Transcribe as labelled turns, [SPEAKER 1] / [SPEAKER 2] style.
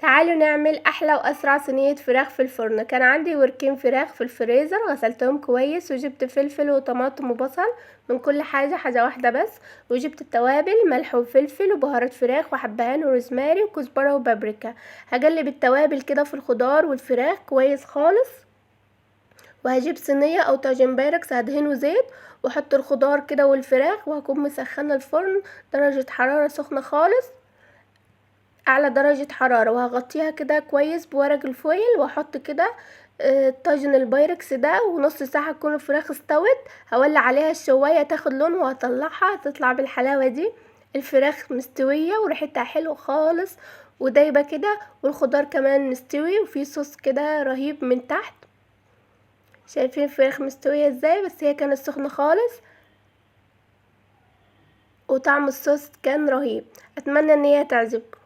[SPEAKER 1] تعالوا نعمل احلى واسرع صينية فراخ في الفرن. كان عندي وركين فراخ في الفريزر، غسلتهم كويس وجبت فلفل وطماطم وبصل من كل حاجة واحدة بس، وجبت التوابل ملح وفلفل وبهارات فراخ وحبهان وروزماري وكزبرة وبابريكا. هقلب التوابل كده في الخضار والفراخ كويس خالص، وهجيب صينية او طاجن بايركس هدهنه زيت واحط الخضار كده والفراخ، وهكون مسخنة الفرن درجة حرارة سخنة خالص، اعلى درجة حرارة، وهغطيها كده كويس بورق الفويل، واحط كده طاجن البايركس ده، ونص ساعة تكون الفراخ استوت. هولع عليها الشواية تاخد لون وهطلعها، تطلع بالحلاوة دي. الفراخ مستوية وريحتها حلو خالص ودايبة كده، والخضار كمان مستوي وفي صوص كده رهيب من تحت. شايفين الفراخ مستوية ازاي؟ بس هي كانت سخنة خالص وطعم الصوص كان رهيب. اتمنى ان هي تعجبكم.